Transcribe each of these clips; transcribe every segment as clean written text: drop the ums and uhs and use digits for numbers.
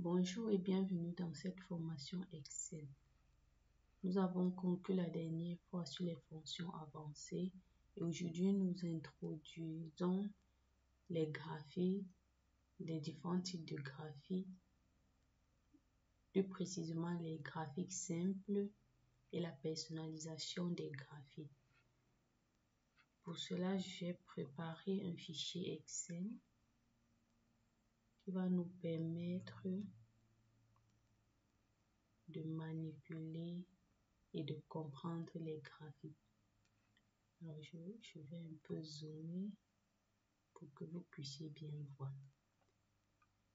Bonjour et bienvenue dans cette formation Excel. Nous avons conclu la dernière fois sur les fonctions avancées et aujourd'hui nous introduisons les graphiques, les différents types de graphiques, plus précisément les graphiques simples et la personnalisation des graphiques. Pour cela, j'ai préparé un fichier Excel qui va nous permettre de manipuler et de comprendre les graphiques. Alors, je vais un peu zoomer pour que vous puissiez bien voir.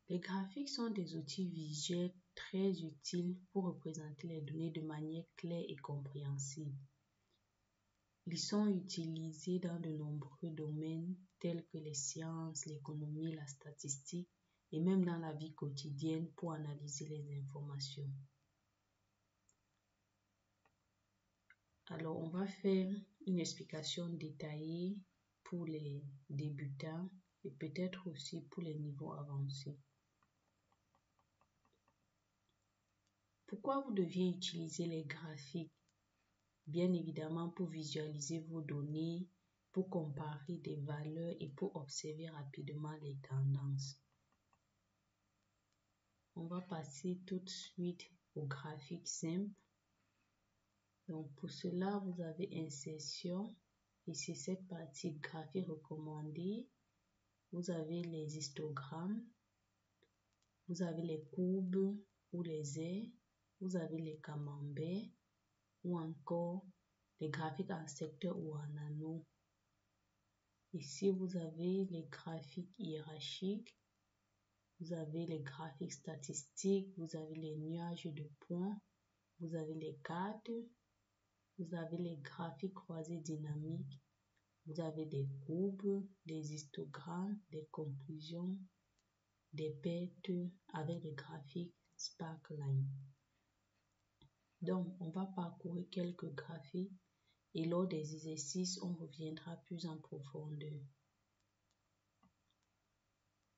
Les graphiques sont des outils visuels très utiles pour représenter les données de manière claire et compréhensible. Ils sont utilisés dans de nombreux domaines tels que les sciences, l'économie, la statistique et même dans la vie quotidienne pour analyser les informations. Alors, on va faire une explication détaillée pour les débutants et peut-être aussi pour les niveaux avancés. Pourquoi vous deviez utiliser les graphiques? Bien évidemment pour visualiser vos données, pour comparer des valeurs et pour observer rapidement les tendances. On va passer tout de suite au graphique simple. Donc pour cela, vous avez insertion et c'est cette partie graphique recommandée. Vous avez les histogrammes, vous avez les courbes ou les airs, vous avez les camemberts ou encore les graphiques en secteur ou en anneau. Ici, vous avez les graphiques hiérarchiques, vous avez les graphiques statistiques, vous avez les nuages de points, vous avez les cartes, vous avez les graphiques croisés dynamiques, vous avez des courbes, des histogrammes, des conclusions, des pertes avec les graphiques sparkline. Donc, on va parcourir quelques graphiques et lors des exercices, on reviendra plus en profondeur.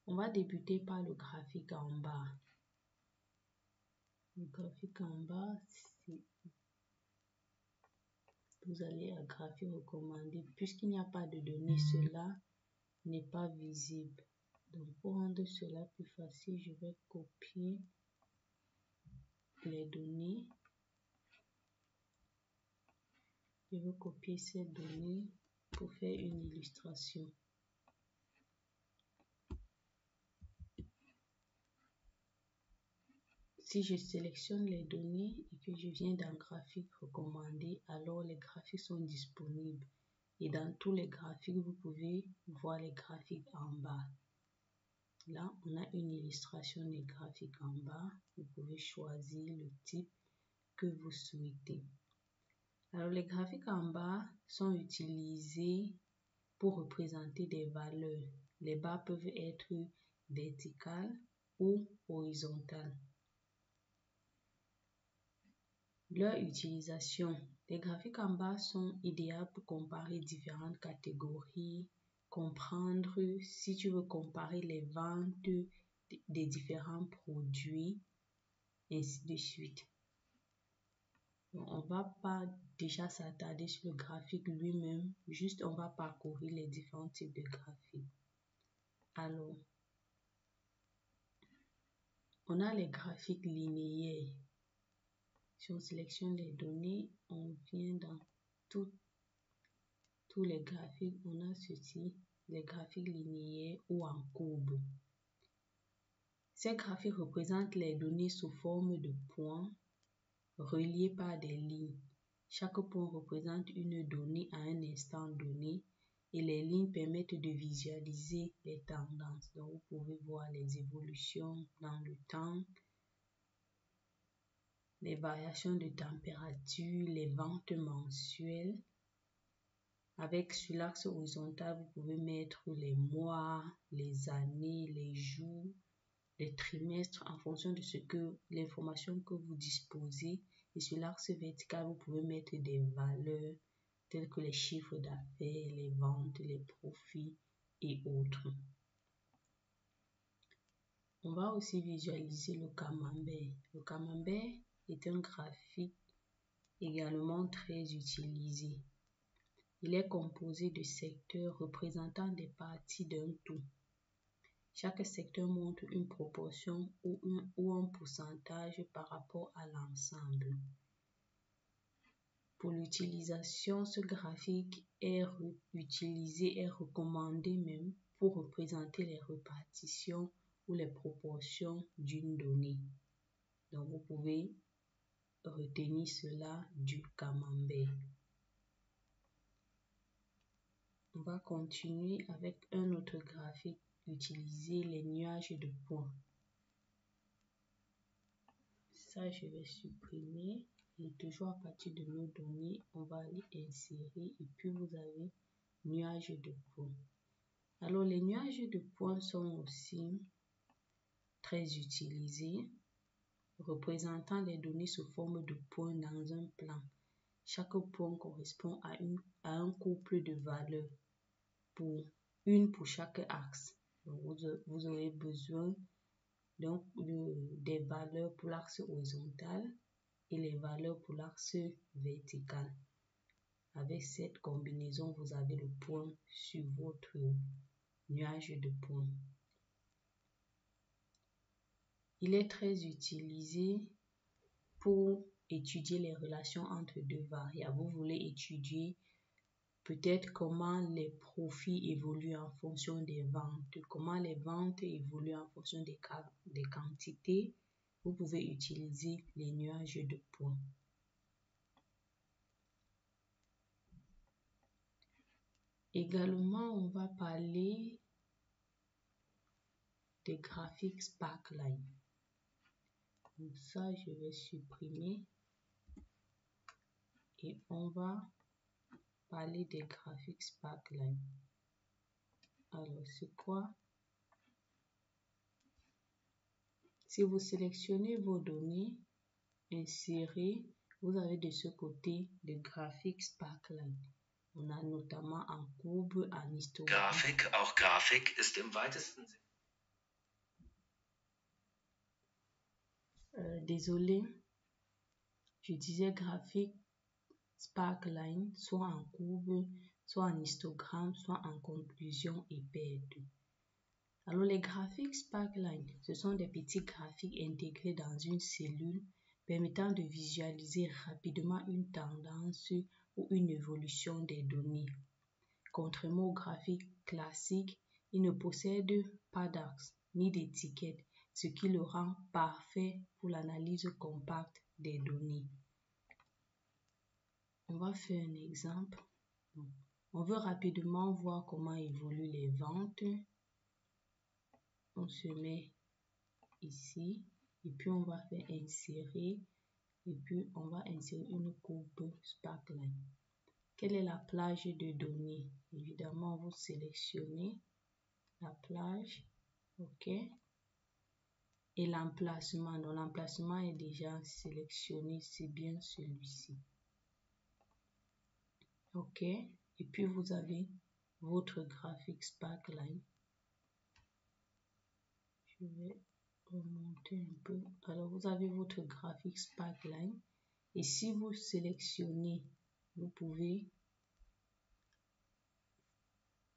On va débuter par le graphique en bas. Le graphique en bas, vous allez à graphique recommandé. Puisqu'il n'y a pas de données, cela n'est pas visible. Donc, pour rendre cela plus facile, je vais copier les données. Je vais copier ces données pour faire une illustration. Si je sélectionne les données et que je viens dans graphique recommandé, alors les graphiques sont disponibles. Et dans tous les graphiques, vous pouvez voir les graphiques en bas. Là, on a une illustration des graphiques en bas. Vous pouvez choisir le type que vous souhaitez. Alors, les graphiques en bas sont utilisés pour représenter des valeurs. Les barres peuvent être verticales ou horizontales. Leur utilisation. Les graphiques en bas sont idéaux pour comparer différentes catégories, comprendre si tu veux comparer les ventes des différents produits, ainsi de suite. Donc, on ne va pas déjà s'attarder sur le graphique lui-même, juste on va parcourir les différents types de graphiques. Alors, on a les graphiques linéaires. Si on sélectionne les données, on vient dans tous les graphiques, on a ceci, les graphiques linéaires ou en courbe. Ces graphiques représentent les données sous forme de points reliés par des lignes. Chaque point représente une donnée à un instant donné et les lignes permettent de visualiser les tendances. Donc, vous pouvez voir les évolutions dans le temps, les variations de température, les ventes mensuelles. Avec sur l'axe horizontal, vous pouvez mettre les mois, les années, les jours, les trimestres en fonction de l'information que vous disposez. Et sur l'axe vertical, vous pouvez mettre des valeurs telles que les chiffres d'affaires, les ventes, les profits et autres. On va aussi visualiser le camembert. Le camembert est un graphique également très utilisé. Il est composé de secteurs représentant des parties d'un tout. Chaque secteur montre une proportion ou un pourcentage par rapport à l'ensemble. Pour l'utilisation, ce graphique est utilisé et recommandé même pour représenter les répartitions ou les proportions d'une donnée. Donc, vous pouvez retenir cela du camembert. On va continuer avec un autre graphique, utiliser les nuages de points. Ça, je vais supprimer. Et toujours à partir de nos données, on va aller insérer et puis vous avez nuages de points. Alors, les nuages de points sont aussi très utilisés, représentant les données sous forme de points dans un plan. Chaque point correspond à un couple de valeurs, pour chaque axe. Donc, vous aurez besoin des valeurs pour l'axe horizontal et les valeurs pour l'axe vertical. Avec cette combinaison, vous avez le point sur votre nuage de points. Il est très utilisé pour étudier les relations entre deux variables. Vous voulez étudier peut-être comment les profits évoluent en fonction des ventes, comment les ventes évoluent en fonction des quantités. Vous pouvez utiliser les nuages de points. Également, on va parler des graphiques sparkline. Donc ça, je vais supprimer et on va parler des graphiques sparkline. Alors, c'est quoi? Si vous sélectionnez vos données, insérez, vous avez de ce côté des graphiques sparkline. On a notamment en courbe, en histogramme. Grafik, auch Grafik ist im weitesten Sinne. Désolé, je disais graphique sparkline, soit en courbe, soit en histogramme, soit en conclusion et paire. Alors les graphiques sparkline, ce sont des petits graphiques intégrés dans une cellule permettant de visualiser rapidement une tendance ou une évolution des données. Contrairement aux graphiques classiques, il ne possède pas d'axe ni d'étiquette, ce qui le rend parfait pour l'analyse compacte des données. On va faire un exemple. On veut rapidement voir comment évoluent les ventes. On se met ici et puis on va faire insérer et puis on va insérer une courbe sparkline. Quelle est la plage de données? Évidemment, vous sélectionnez la plage, ok, et l'emplacement. Donc l'emplacement est déjà sélectionné, c'est bien celui-ci, ok. Et puis vous avez votre graphique sparkline. Je vais remonter un peu. Alors vous avez votre graphique sparkline et si vous sélectionnez, vous pouvez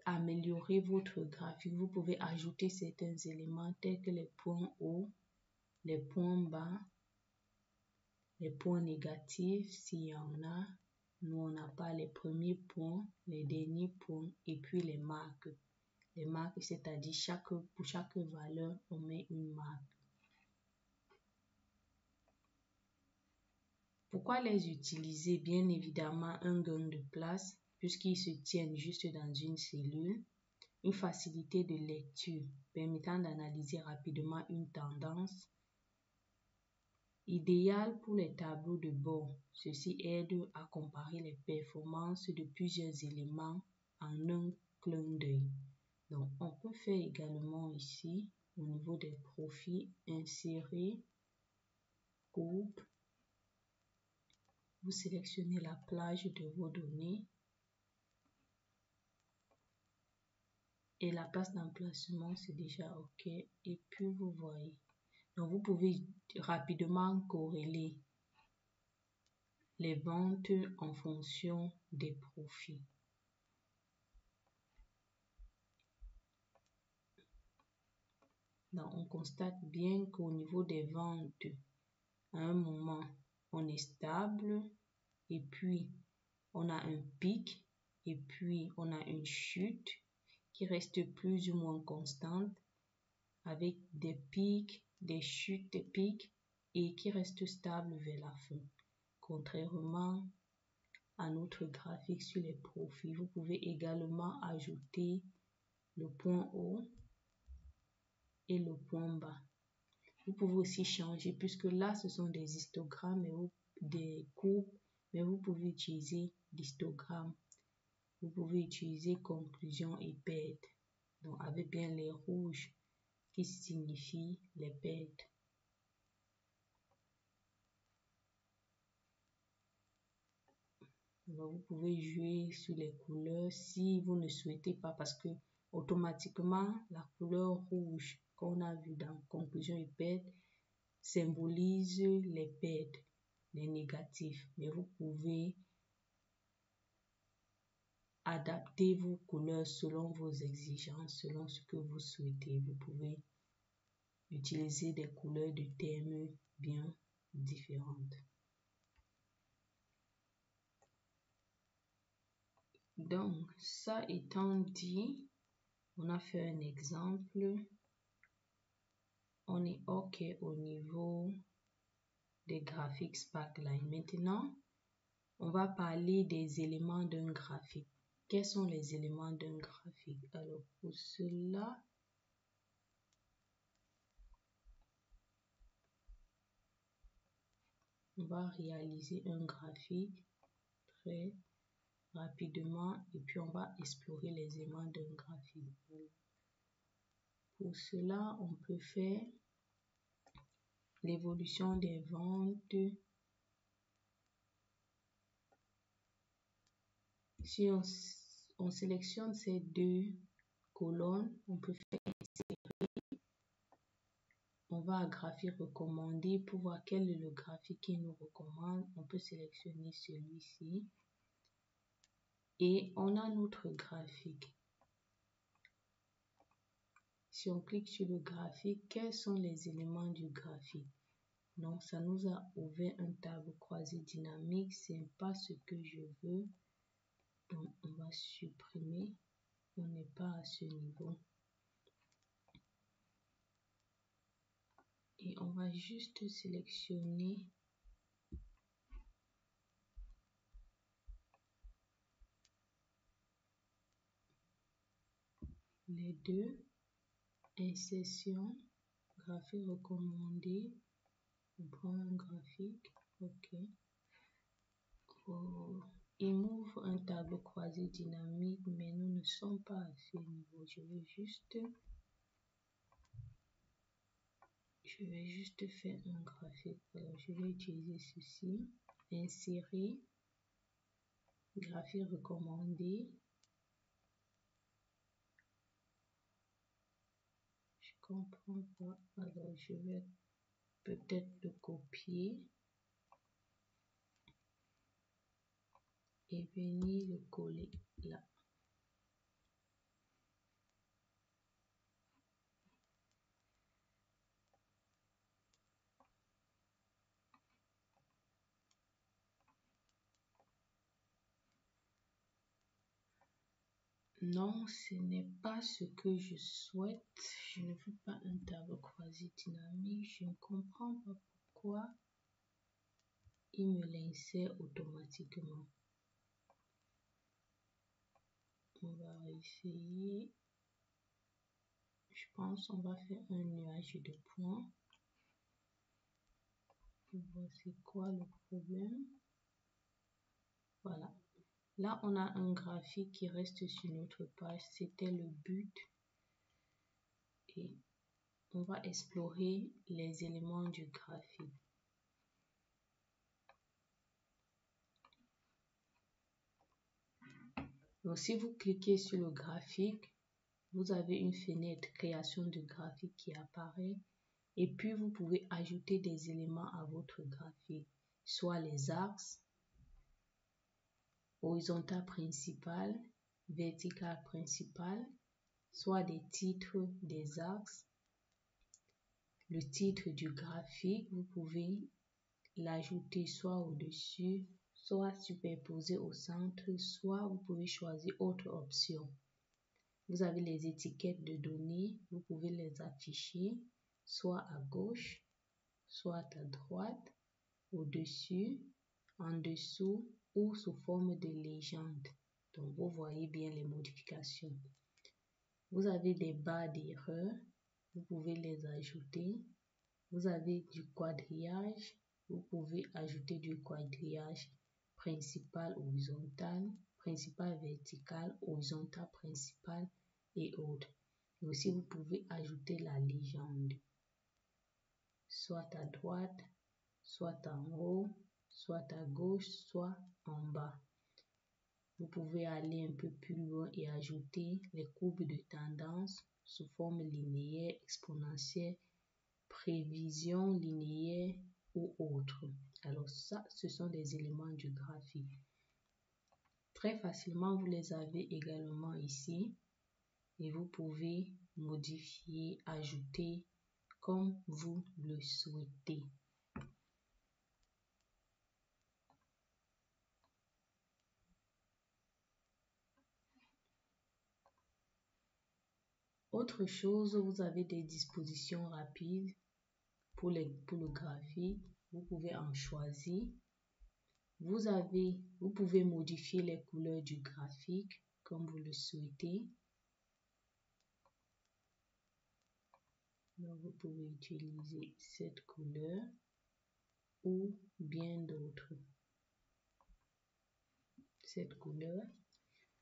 améliorer votre graphique. Vous pouvez ajouter certains éléments tels que les points hauts, les points bas, les points négatifs s'il y en a. Nous, on n'a pas les premiers points, les derniers points et puis les marques. Les marques, c'est-à-dire pour chaque valeur, on met une marque. Pourquoi les utiliser? Bien évidemment, un gain de place puisqu'ils se tiennent juste dans une cellule. Une facilité de lecture permettant d'analyser rapidement une tendance. Idéal pour les tableaux de bord. Ceci aide à comparer les performances de plusieurs éléments en un clin d'œil. Donc, on peut faire également ici, au niveau des profils, insérer, courbe. Vous sélectionnez la plage de vos données. Et la place d'emplacement, c'est déjà OK. Et puis, vous voyez. Donc, vous pouvez rapidement corréler les ventes en fonction des profits. Donc, on constate bien qu'au niveau des ventes, à un moment, on est stable et puis on a un pic et puis on a une chute qui reste plus ou moins constante avec des pics, des chutes, des pics et qui reste stable vers la fin. Contrairement à notre graphique sur les profits, vous pouvez également ajouter le point haut et le point bas. Vous pouvez aussi changer, puisque là, ce sont des histogrammes et des courbes, mais vous pouvez utiliser l'histogramme. Vous pouvez utiliser conclusion et perte. Donc, avec bien les rouges qui signifient les pertes. Donc, vous pouvez jouer sur les couleurs si vous ne souhaitez pas, parce que automatiquement, la couleur rouge qu'on a vu dans conclusion et perte symbolise les pertes, les négatifs. Mais vous pouvez adapter vos couleurs selon vos exigences, selon ce que vous souhaitez. Vous pouvez utiliser des couleurs de thème bien différentes. Donc, ça étant dit, on a fait un exemple. On est OK au niveau des graphiques Sparkline. Maintenant, on va parler des éléments d'un graphique. Quels sont les éléments d'un graphique? Alors, pour cela, on va réaliser un graphique très rapidement et puis on va explorer les éléments d'un graphique. Pour cela, on peut faire l'évolution des ventes. Si on sélectionne ces deux colonnes, on peut faire insérer. On va à graphique recommandé pour voir quel est le graphique qui nous recommande. On peut sélectionner celui-ci. Et on a notre graphique. Si on clique sur le graphique, quels sont les éléments du graphique? Donc, ça nous a ouvert un tableau croisé dynamique. Ce n'est pas ce que je veux. Donc, on va supprimer. On n'est pas à ce niveau. Et on va juste sélectionner les deux. Insertion, graphique recommandé. On prend un graphique. OK. Il m'ouvre un tableau croisé dynamique, mais nous ne sommes pas à ce niveau. Je vais juste faire un graphique. Alors, je vais utiliser ceci. Insérer, graphique recommandé. Je comprends pas. Alors, je vais peut-être le copier et venir le coller là. Non, ce n'est pas ce que je souhaite. Je ne veux pas un tableau croisé dynamique. Je ne comprends pas pourquoi il me l'insère automatiquement. On va essayer. Je pense qu'on va faire un nuage de points. Pour voir c'est quoi le problème. Voilà. Là, on a un graphique qui reste sur notre page. C'était le but. Et on va explorer les éléments du graphique. Donc, si vous cliquez sur le graphique, vous avez une fenêtre création de graphique qui apparaît. Et puis, vous pouvez ajouter des éléments à votre graphique, soit les axes, horizontal principal, vertical principal, soit des titres des axes. Le titre du graphique, vous pouvez l'ajouter soit au-dessus, soit superposé au centre, soit vous pouvez choisir autre option. Vous avez les étiquettes de données, vous pouvez les afficher soit à gauche, soit à droite, au-dessus, en dessous ou sous forme de légende. Donc, vous voyez bien les modifications. Vous avez des barres d'erreur, vous pouvez les ajouter. Vous avez du quadrillage, vous pouvez ajouter du quadrillage principal horizontal, principal vertical, horizontal principal et autres. Et aussi, vous pouvez ajouter la légende, soit à droite, soit en haut, soit à gauche, soit en bas. Vous pouvez aller un peu plus loin et ajouter les courbes de tendance sous forme linéaire, exponentielle, prévision linéaire ou autre. Alors ça, ce sont des éléments du graphique. Très facilement, vous les avez également ici et vous pouvez modifier, ajouter comme vous le souhaitez. Autre chose, vous avez des dispositions rapides pour le graphique. Vous pouvez en choisir. Vous pouvez modifier les couleurs du graphique comme vous le souhaitez. Donc, vous pouvez utiliser cette couleur ou bien d'autres. Cette couleur.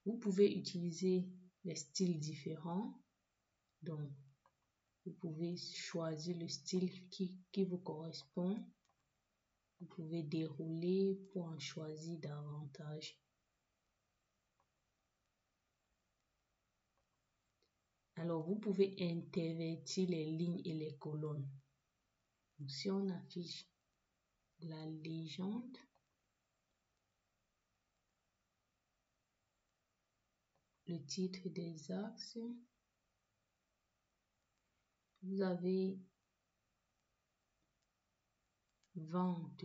Vous pouvez utiliser les styles différents. Donc, vous pouvez choisir le style qui vous correspond. Vous pouvez dérouler pour en choisir davantage. Alors, vous pouvez intervertir les lignes et les colonnes. Donc, si on affiche la légende, le titre des axes, vous avez vente.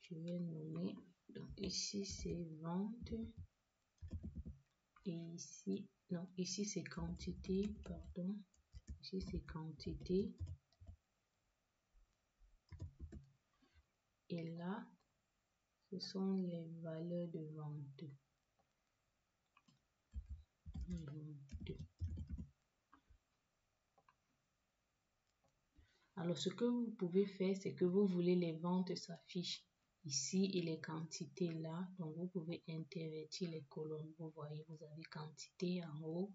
Je vais nommer. Donc, ici, c'est vente. Et ici, non, ici, c'est quantité, pardon. Ici, c'est quantité. Et là, ce sont les valeurs de vente. Alors, ce que vous pouvez faire, c'est que vous voulez les ventes s'affichent ici et les quantités là. Donc, vous pouvez intervertir les colonnes. Vous voyez, vous avez quantité en haut,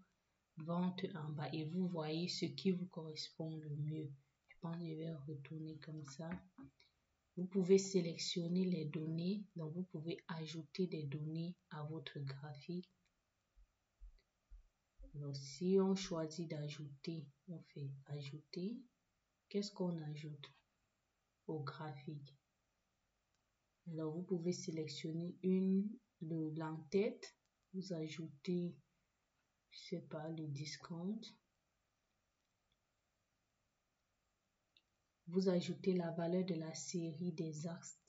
vente en bas. Et vous voyez ce qui vous correspond le mieux. Je pense que je vais retourner comme ça. Vous pouvez sélectionner les données. Donc, vous pouvez ajouter des données à votre graphique. Alors, si on choisit d'ajouter, on fait ajouter. Qu'est-ce qu'on ajoute au graphique? Alors, vous pouvez sélectionner l'entête. Vous ajoutez, je sais pas, le discount. Vous ajoutez la valeur de la série des axes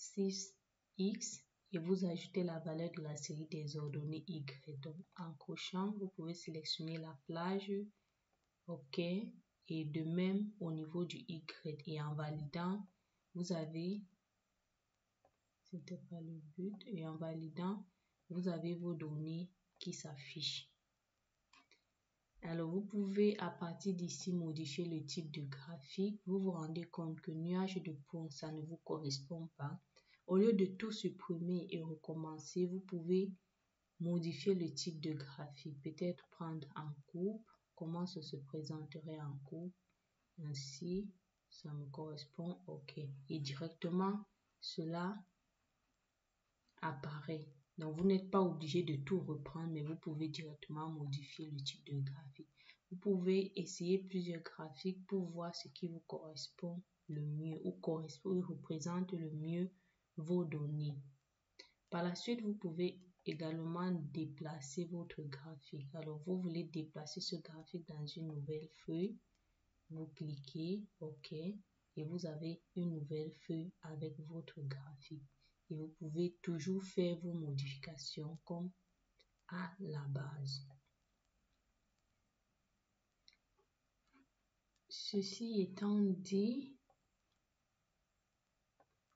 X et vous ajoutez la valeur de la série des ordonnées Y. Donc, en cochant, vous pouvez sélectionner la plage, OK, et de même au niveau du Y. Et en validant, vous avez, c'était pas le but, et en validant, vous avez vos données qui s'affichent. Alors, vous pouvez à partir d'ici modifier le type de graphique. Vous vous rendez compte que nuage de points, ça ne vous correspond pas. Au lieu de tout supprimer et recommencer, vous pouvez modifier le type de graphique. Peut-être prendre en coupe. Comment ça se présenterait en coupe? Ainsi, ça me correspond. OK. Et directement, cela apparaît. Donc, vous n'êtes pas obligé de tout reprendre, mais vous pouvez directement modifier le type de graphique. Vous pouvez essayer plusieurs graphiques pour voir ce qui vous correspond le mieux ou représente le mieux vos données. Par la suite, vous pouvez également déplacer votre graphique. Alors, vous voulez déplacer ce graphique dans une nouvelle feuille. Vous cliquez OK et vous avez une nouvelle feuille avec votre graphique. Et vous pouvez toujours faire vos modifications comme à la base. Ceci étant dit,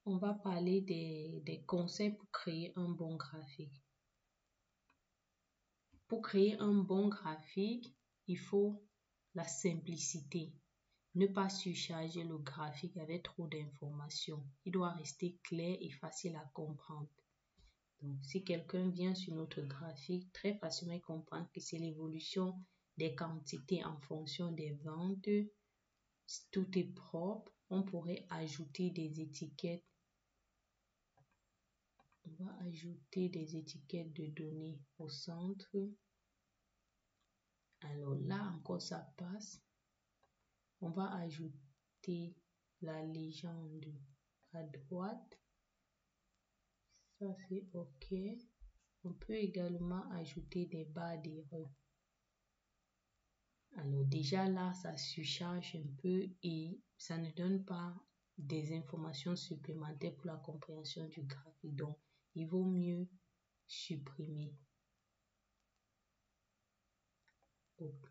on va parler des conseils pour créer un bon graphique. Pour créer un bon graphique, il faut la simplicité. Ne pas surcharger le graphique avec trop d'informations. Il doit rester clair et facile à comprendre. Donc, si quelqu'un vient sur notre graphique, très facilement il comprend que c'est l'évolution des quantités en fonction des ventes. Tout est propre. On pourrait ajouter des étiquettes. On va ajouter des étiquettes de données au centre. Alors là encore, ça passe. On va ajouter la légende à droite. Ça, c'est OK. On peut également ajouter des barres d'erreur. Alors déjà là, ça surcharge un peu et ça ne donne pas des informations supplémentaires pour la compréhension du graphique. Donc, il vaut mieux supprimer. OK.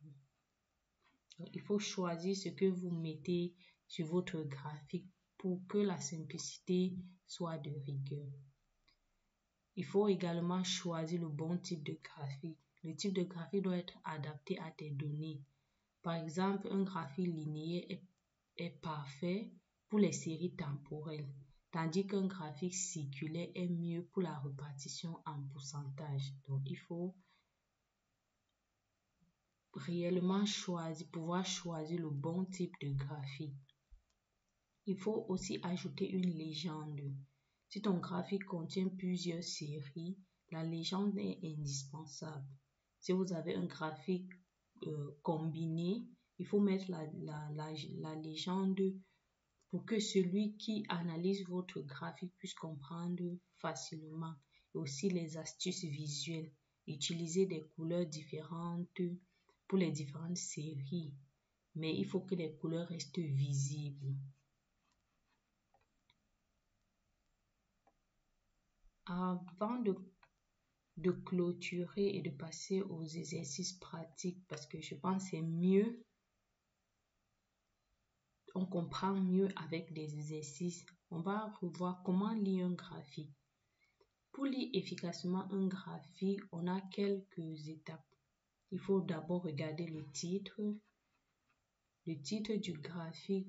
Donc, il faut choisir ce que vous mettez sur votre graphique pour que la simplicité soit de rigueur. Il faut également choisir le bon type de graphique. Le type de graphique doit être adapté à tes données. Par exemple, un graphique linéaire est parfait pour les séries temporelles, tandis qu'un graphique circulaire est mieux pour la répartition en pourcentage. Donc, il faut réellement pouvoir choisir le bon type de graphique. Il faut aussi ajouter une légende. Si ton graphique contient plusieurs séries, la légende est indispensable. Si vous avez un graphique combiné, il faut mettre la légende pour que celui qui analyse votre graphique puisse comprendre facilement. Et aussi les astuces visuelles. Utiliser des couleurs différentes pour les différentes séries. Mais il faut que les couleurs restent visibles. Avant de clôturer et de passer aux exercices pratiques, parce que je pense que c'est mieux, on comprend mieux avec des exercices, on va revoir comment lire un graphique. Pour lire efficacement un graphique, on a quelques étapes. Il faut d'abord regarder le titre. Le titre du graphique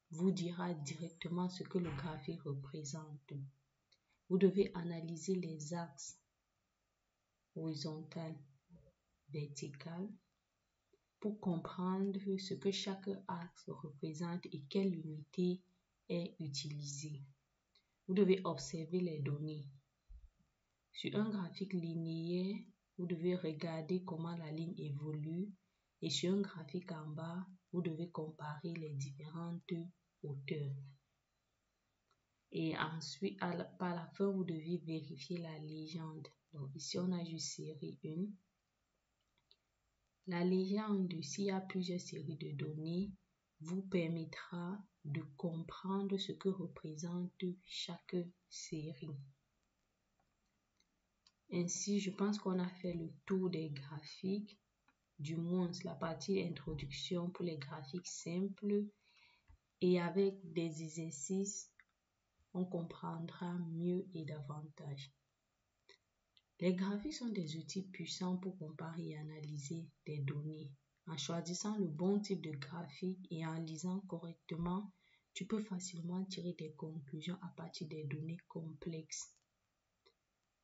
vous dira directement ce que le graphique représente. Vous devez analyser les axes horizontal, vertical pour comprendre ce que chaque axe représente et quelle unité est utilisée. Vous devez observer les données. Sur un graphique linéaire, vous devez regarder comment la ligne évolue et sur un graphique en bas, vous devez comparer les différentes hauteurs. Et ensuite, par la fin, vous devez vérifier la légende. Donc ici, on a juste série 1. La légende, s'il y a plusieurs séries de données, vous permettra de comprendre ce que représente chaque série. Ainsi, je pense qu'on a fait le tour des graphiques, du moins la partie introduction pour les graphiques simples. Et avec des exercices, on comprendra mieux et davantage. Les graphiques sont des outils puissants pour comparer et analyser des données. En choisissant le bon type de graphique et en lisant correctement, tu peux facilement tirer des conclusions à partir des données complexes.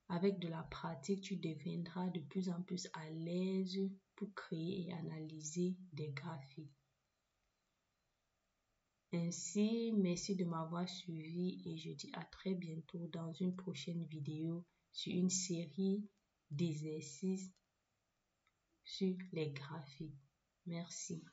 Avec de la pratique, tu deviendras de plus en plus à l'aise pour créer et analyser des graphiques. Ainsi, merci de m'avoir suivi et je dis à très bientôt dans une prochaine vidéo sur une série d'exercices sur les graphiques. Merci.